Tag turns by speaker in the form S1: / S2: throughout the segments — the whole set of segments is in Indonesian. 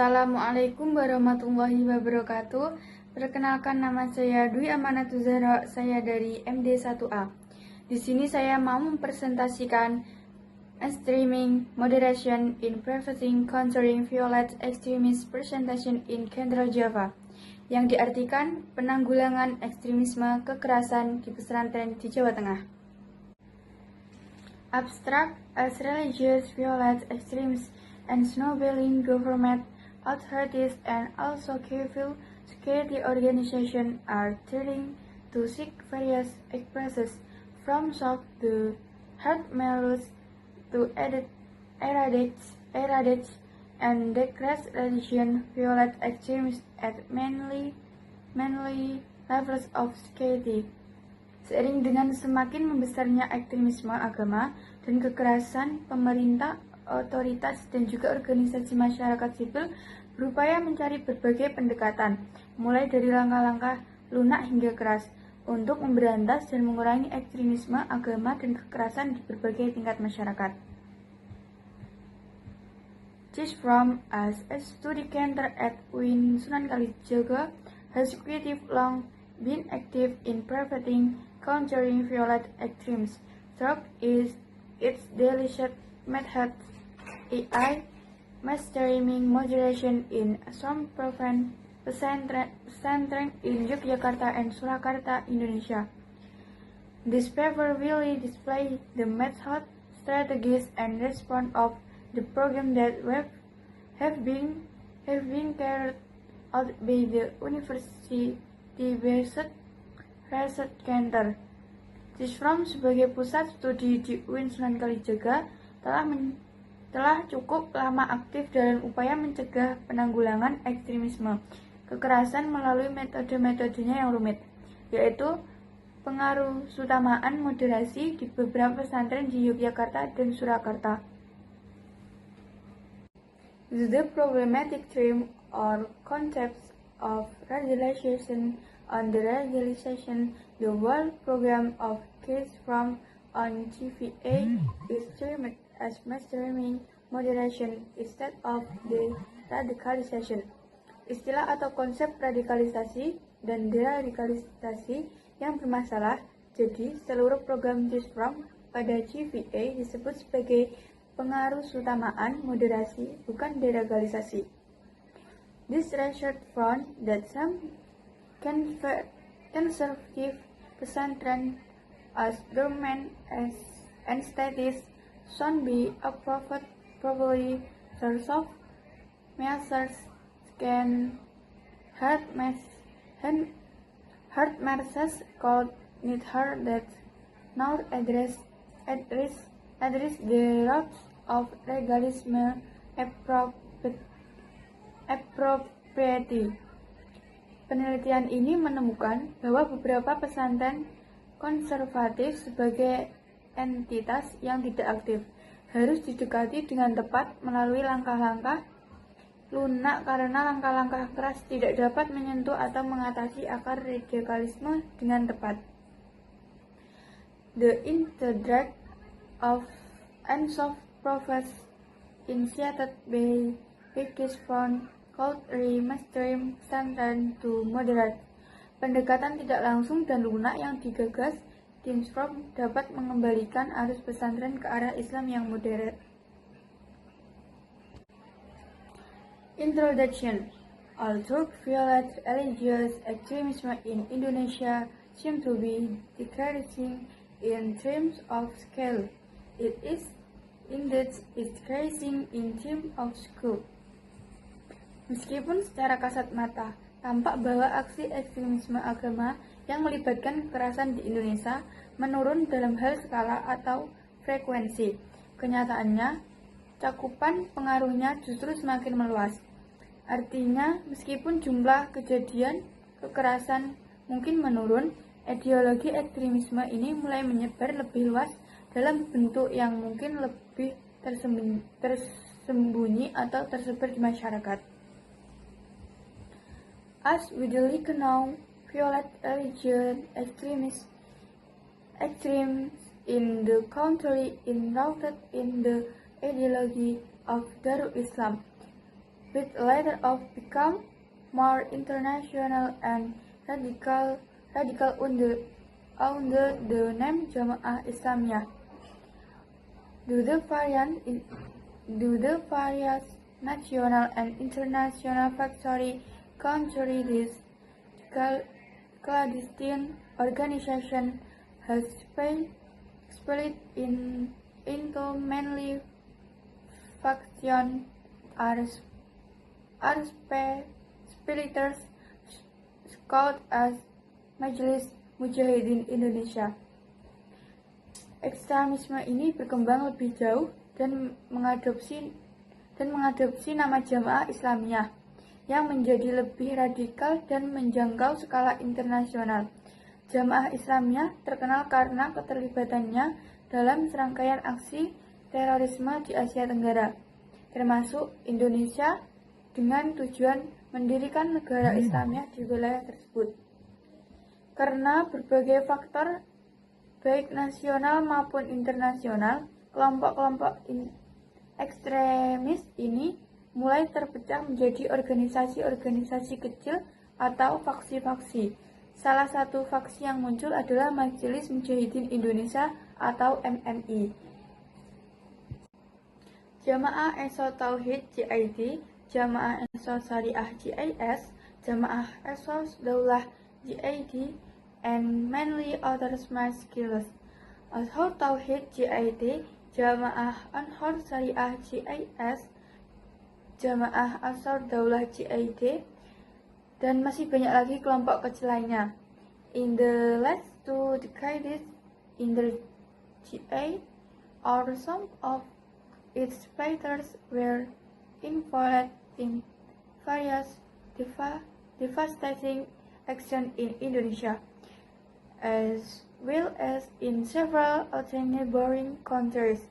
S1: Assalamualaikum warahmatullahi wabarakatuh. Perkenalkan, nama saya Dwi Amanatu Zahra, saya dari MD1A. Di sini saya mau mempresentasikan Streaming Moderation in Preventing Countering Violent Extremist Presentation in Central Java, yang diartikan penanggulangan ekstremisme kekerasan di pesantren di Jawa Tengah. Abstract as religious violent extremists and snowballing government authorities and also civil security organizations are trying to seek various expresses from shock to hard measures to eradicate and decrease religion violent extremism at many levels of society. Seiring dengan semakin membesarnya ekstremisme agama dan kekerasan, pemerintah, otoritas, dan juga organisasi masyarakat sipil berupaya mencari berbagai pendekatan, mulai dari langkah-langkah lunak hingga keras, untuk memberantas dan mengurangi ekstremisme agama dan kekerasan di berbagai tingkat masyarakat. This from as a study center at UIN Sunan Kalijaga has creative long been active in preventing countering violent extremism through its daily methods, AI, mainstreaming moderation in some pesantren in Yogyakarta and Surakarta, Indonesia. This paper really displays the method, strategies, and response of the program that have been carried out by the university-based research center. Sisfrom sebagai pusat studi di UIN Sunan Kalijaga telah cukup lama aktif dalam upaya mencegah penanggulangan ekstremisme kekerasan melalui metode-metodenya yang rumit, yaitu pengarusutamaan moderasi di beberapa pesantren di Yogyakarta dan Surakarta. The problematic term or concepts of radicalization on the radicalization, the whole program of case from on GVA is termed as mainstreaming moderation instead of the radicalization. Istilah atau konsep radikalisasi dan deradikalisasi yang bermasalah, jadi seluruh program GISFROM pada GVA disebut sebagai pengarusutamaan moderasi, bukan deradikalisasi. This research found that some conservative pesantren as government and states should be approved probably source of measures can hard measures called need her that now address the roots of legalism appropriately. Penelitian ini menemukan bahwa beberapa pesantren konservatif sebagai entitas yang tidak aktif harus didekati dengan tepat melalui langkah-langkah lunak karena langkah-langkah keras tidak dapat menyentuh atau mengatasi akar radikalisme dengan tepat. The indirect of unsolved process initiated by British Fund called mainstream pesantren to moderate. Pendekatan tidak langsung dan lunak yang digagas Dinsfrom dapat mengembalikan arus pesantren ke arah Islam yang moderat. Introduction. Although violent religious extremism in Indonesia seems to be decreasing in terms of scale, it is indeed increasing in terms of scope. Meskipun secara kasat mata tampak bahwa aksi ekstremisme agama yang melibatkan kekerasan di Indonesia menurun dalam hal skala atau frekuensi, kenyataannya cakupan pengaruhnya justru semakin meluas. Artinya, meskipun jumlah kejadian kekerasan mungkin menurun, ideologi ekstremisme ini mulai menyebar lebih luas dalam bentuk yang mungkin lebih tersembunyi atau tersebar di masyarakat. As widely known, violent religious extremism in the country is rooted in the ideology of Darul Islam, which later of become more international and radical under the name Jamaah Islamiyah. Do the various national and international factory country this clandestine organization has split into mainly factions are splitters called as Majelis Mujahidin Indonesia. Ekstremisme ini berkembang lebih jauh dan mengadopsi nama Jamaah Islamiyah yang menjadi lebih radikal dan menjangkau skala internasional. Jamaah Islamiyah terkenal karena keterlibatannya dalam serangkaian aksi terorisme di Asia Tenggara, termasuk Indonesia, dengan tujuan mendirikan negara Islamiyah di wilayah tersebut. Karena berbagai faktor, baik nasional maupun internasional, kelompok-kelompok ekstremis ini mulai terpecah menjadi organisasi-organisasi kecil atau faksi-faksi. Salah satu faksi yang muncul adalah Majelis Mujahidin Indonesia atau MMI. Jamaah Ansor Tauhid JID, Jamaah Ansor Syariah JIS, Jamaah Ansor Daulah JID, and many other small skills. Ansor Tauhid JID, Jamaah Ansor Syariah JIS, Jamaah Ansor Daulah JID, dan masih banyak lagi kelompok kecil lainnya. In the last 2 decades, in the GA or some of its fighters were involved in various devastating actions in Indonesia, as well as in several other neighboring countries.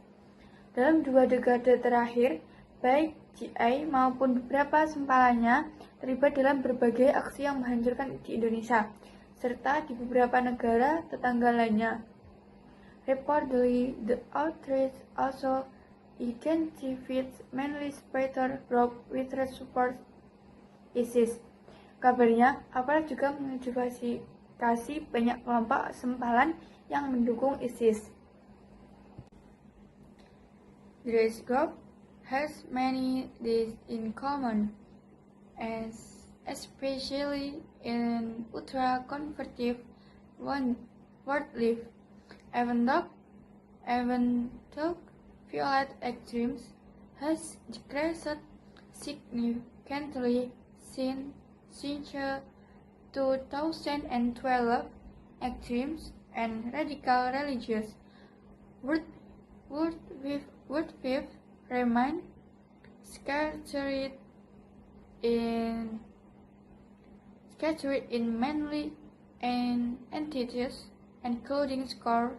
S1: Dalam 2 dekade terakhir, baik GI maupun beberapa sempalannya terlibat dalam berbagai aksi yang menghancurkan di Indonesia, serta di beberapa negara tetangga lainnya. Reportedly, the outrage also identified mainly supporter group which support ISIS. Kabarnya, aparat juga mengidentifikasi banyak kelompok sempalan yang mendukung ISIS. This group has many things in common, as especially in ultra-conservative worldview, even though violent extremes has decreased significantly since 2012. Extremes and radical religious worldview remain scattered in mainly entities including school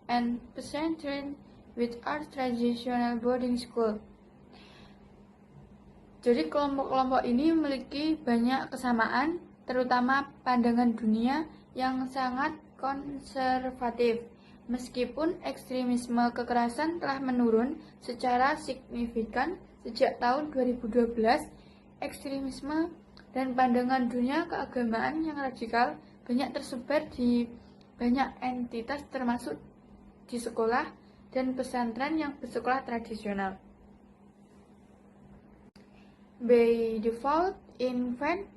S1: and pesantren, which are traditional boarding school. Jadi kelompok-kelompok ini memiliki banyak kesamaan, terutama pandangan dunia yang sangat konservatif. Meskipun ekstremisme kekerasan telah menurun secara signifikan sejak tahun 2012, ekstremisme dan pandangan dunia keagamaan yang radikal banyak tersebar di banyak entitas, termasuk di sekolah dan pesantren yang bersekolah tradisional. By default, in fact,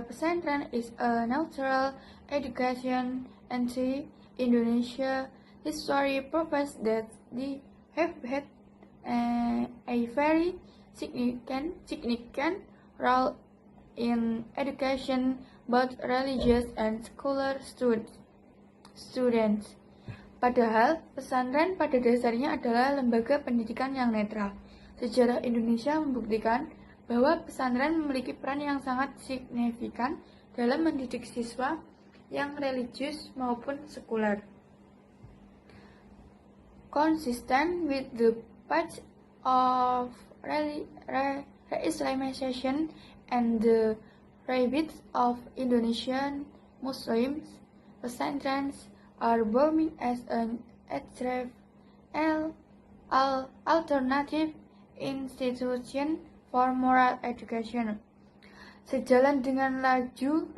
S1: pesantren is a neutral education entity. Indonesia history proves that they have had a very significant role in education, both religious and secular students. Padahal, pesantren pada dasarnya adalah lembaga pendidikan yang netral. Sejarah Indonesia membuktikan bahwa pesantren memiliki peran yang sangat signifikan dalam mendidik siswa yang religius maupun sekuler. Consistent with the path of re-Islamization and the rebirth of Indonesian Muslims, pesantrens are booming as an alternative institution for moral education. Sejalan dengan laju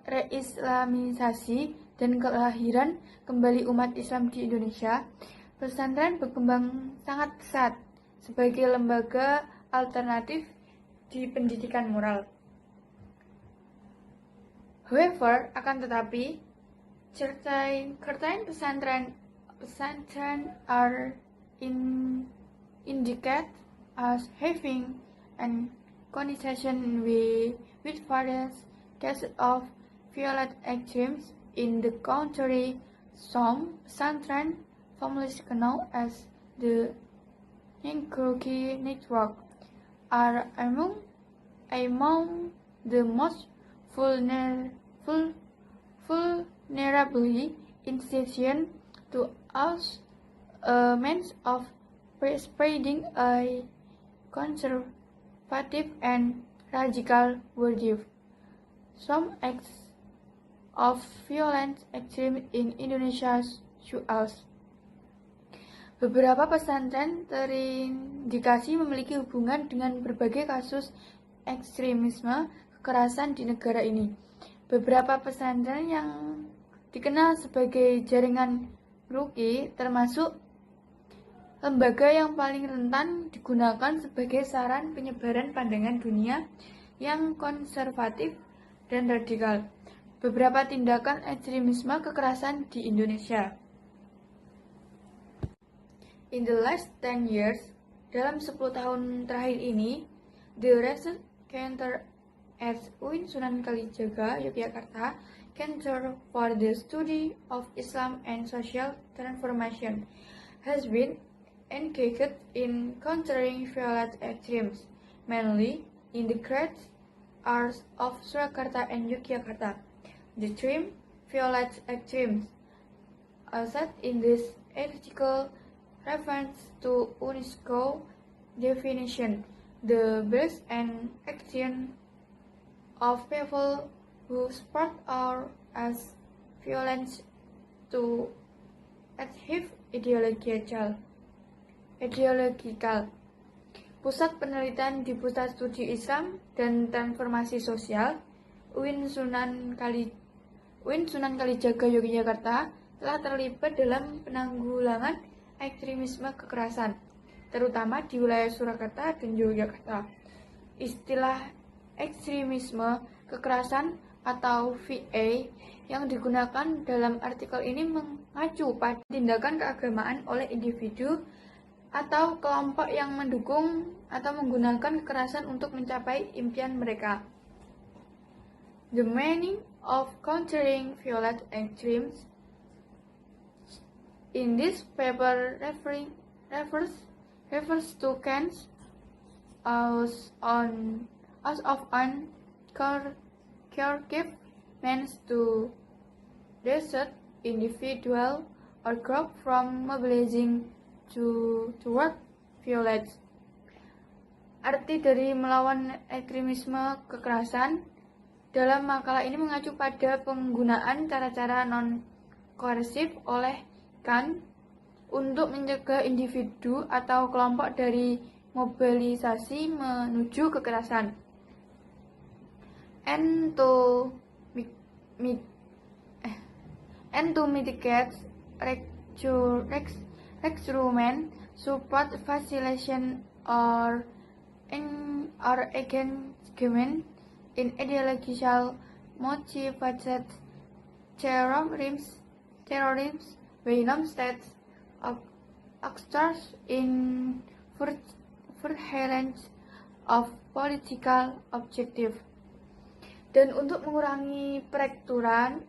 S1: reislamisasi dan kelahiran kembali umat Islam di Indonesia, pesantren berkembang sangat pesat sebagai lembaga alternatif di pendidikan moral. However, akan tetapi, certain pesantren are indicated as having an connotation with various cases of violent extremes. In the country, some pesantren families known as the Ninggogi Network are among the most vulnerably institutions to us a means of spreading a conservative and radical worldview. Some acts of violence extreme in Indonesia show us. Beberapa pesantren terindikasi memiliki hubungan dengan berbagai kasus ekstremisme kekerasan di negara ini. Beberapa pesantren yang dikenal sebagai jaringan Ruki termasuk lembaga yang paling rentan digunakan sebagai saran penyebaran pandangan dunia yang konservatif dan radikal. Beberapa tindakan ekstremisme kekerasan di Indonesia. In the last 10 years, dalam 10 tahun terakhir ini, the recent center at UIN Sunan Kalijaga, Yogyakarta, Center for the Study of Islam and Social Transformation, has been engaged in countering violent extremes, mainly in the great areas of Surakarta and Yogyakarta. The term violent extremes, set in this article, reference to UNESCO definition, the beliefs and action of people who spread or as violence to achieve ideological. Pusat penelitian di Pusat Studi Islam dan Transformasi Sosial UIN Sunan Kalijaga Yogyakarta telah terlibat dalam penanggulangan ekstremisme kekerasan, terutama di wilayah Surakarta dan Yogyakarta. Istilah ekstremisme kekerasan atau VA yang digunakan dalam artikel ini mengacu pada tindakan keagamaan oleh individu atau kelompok yang mendukung atau menggunakan kekerasan untuk mencapai impian mereka. The meaning of countering violent extremes in this paper refers to Kant's as of an collective means to dissuade individual or group from mobilizing toward violence. Arti dari melawan ekstremisme kekerasan dalam makalah ini mengacu pada penggunaan cara-cara non-koersif oleh Kant untuk mencegah individu atau kelompok dari mobilisasi menuju kekerasan. And to mitigate recruitment, support, facilitation, or engagement in ideological motivated terrorism, Vietnam states actors in furtherance of political objective. Dan untuk mengurangi perekrutan,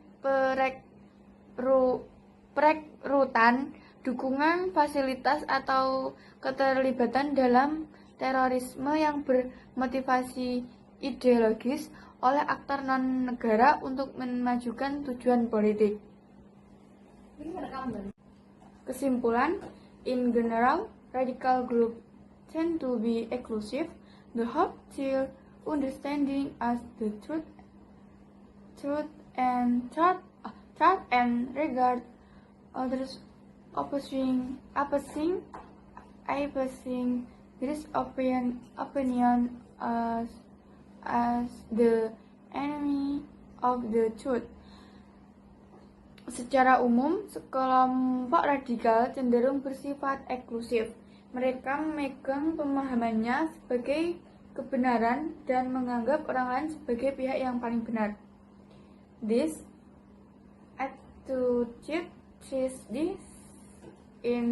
S1: dukungan, fasilitas atau keterlibatan dalam terorisme yang bermotivasi ideologis oleh aktor non-negara untuk memajukan tujuan politik. Kesimpulan, in general, radical groups tend to be exclusive. The hope till understanding as the truth and regard others opposing this opinion as the enemy of the truth. Secara umum, sekelompok radikal cenderung bersifat eksklusif. Mereka memegang pemahamannya sebagai kebenaran dan menganggap orang lain sebagai pihak yang paling benar. This attitude this in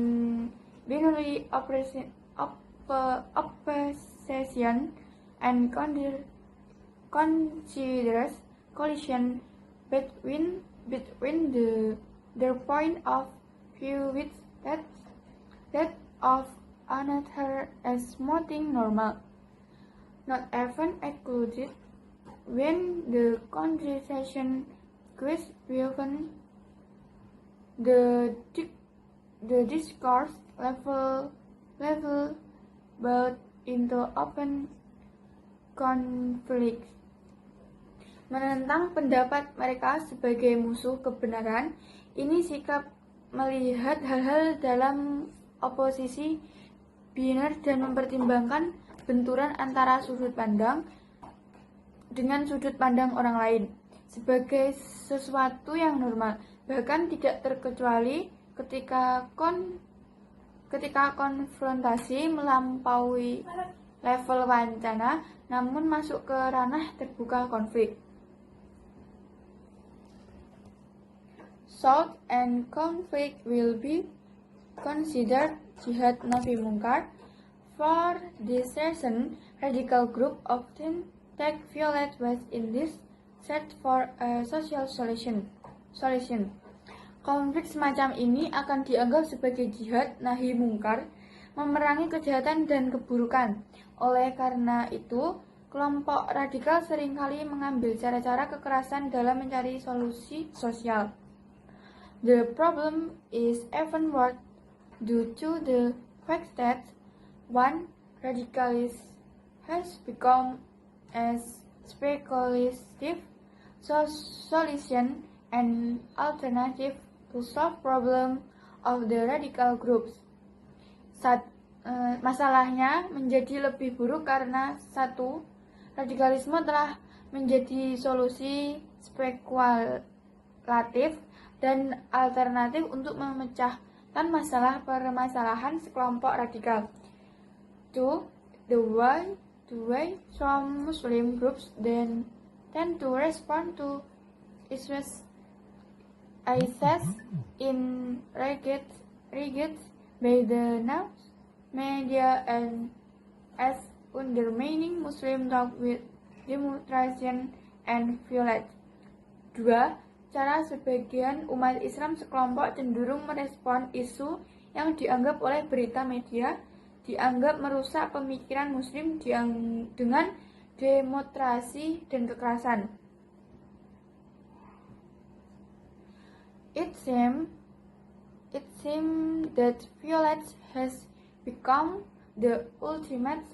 S1: binary opposition and considers collision between their point of view with that of another as something normal, not even excluded. When the conversation goes beyond the discourse level but into open conflict. Menentang pendapat mereka sebagai musuh kebenaran, ini sikap melihat hal-hal dalam oposisi biner dan mempertimbangkan benturan antara sudut pandang dengan sudut pandang orang lain sebagai sesuatu yang normal, bahkan tidak terkecuali ketika konfrontasi melampaui level wacana namun masuk ke ranah terbuka konflik. Thought and conflict will be considered jihad nafi mungkar. For this reason, radical group often take violent ways in this search for a social solution. Konflik semacam ini akan dianggap sebagai jihad nahi mungkar, memerangi kejahatan dan keburukan. Oleh karena itu, kelompok radikal seringkali mengambil cara-cara kekerasan dalam mencari solusi sosial. The problem is even worse due to the fact that one radicalism has become a speculative solution and alternative to solve problem of the radical groups. Masalahnya menjadi lebih buruk karena satu, radikalisme telah menjadi solusi spekulatif dan alternatif untuk memecahkan permasalahan sekelompok radikal. 2. The way some Muslim groups then tend to respond to issues in regards by the news media and as undermining Muslim talk with demonstration and violence. 2. Cara sebagian umat Islam sekelompok cenderung merespon isu yang dianggap oleh berita media dianggap merusak pemikiran Muslim dengan demonstrasi dan kekerasan. It seems that violence has become the ultimate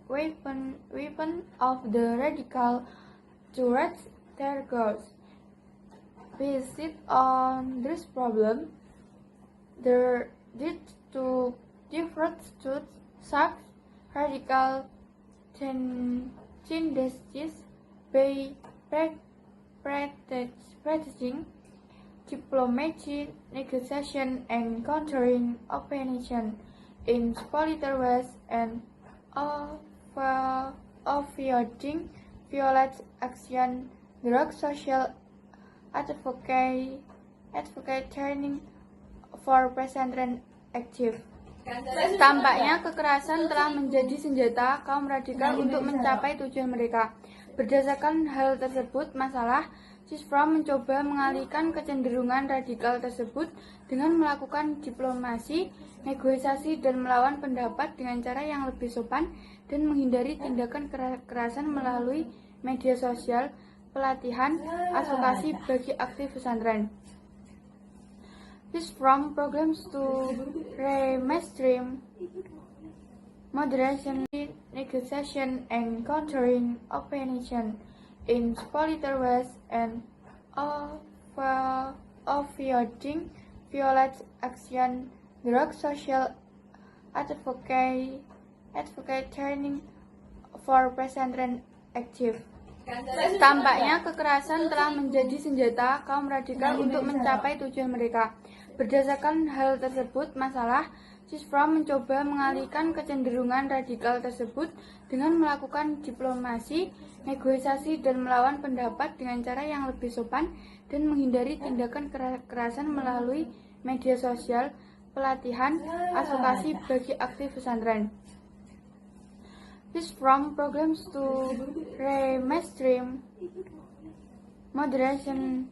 S1: weapon of the radical to reach their goals. Based on this problem, there did to different to such radical tendencies by practicing diplomacy, negotiation, and countering opposition in political ways and avoiding violent action, drug social advocate turning for pesantren active. Tampaknya kekerasan telah menjadi senjata kaum radikal untuk mencapai tujuan mereka. Berdasarkan hal tersebut, masalah Sisfrom mencoba mengalihkan kecenderungan radikal tersebut dengan melakukan diplomasi, negosiasi, dan melawan pendapat dengan cara yang lebih sopan dan menghindari tindakan kekerasan melalui media sosial, pelatihan, advokasi bagi aktif pesantren. Sisfrom programs to mainstream moderation, negotiation, and countering opposition in political ways and avoiding violent action, drug social advocate turning for pesantren active. Tampaknya kekerasan telah menjadi senjata kaum radikal untuk mencapai tujuan mereka. Berdasarkan hal tersebut, masalah Sisfrom mencoba mengalihkan kecenderungan radikal tersebut dengan melakukan diplomasi, negosiasi, dan melawan pendapat dengan cara yang lebih sopan dan menghindari tindakan kekerasan melalui media sosial, pelatihan, advokasi bagi aktif pesantren. Sisfrom programs to mainstream moderation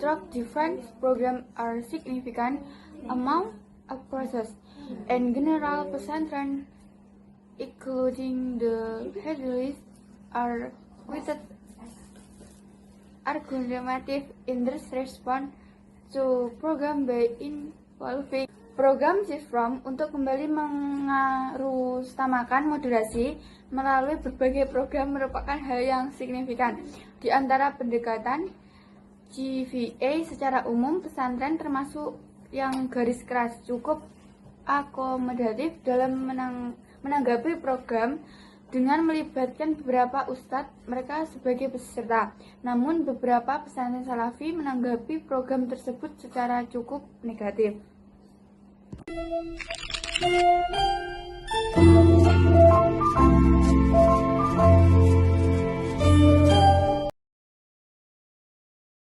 S1: drug defense program are significant among approaches, and general pesantren, including the headlist, are quite argumentative in this response to program by involving program Sisfrom untuk kembali mengarusutamakan moderasi melalui berbagai program merupakan hal yang signifikan. Di antara pendekatan GVA secara umum, pesantren termasuk yang garis keras cukup akomodatif dalam menanggapi program dengan melibatkan beberapa ustadz mereka sebagai peserta. Namun beberapa pesantren salafi menanggapi program tersebut secara cukup negatif.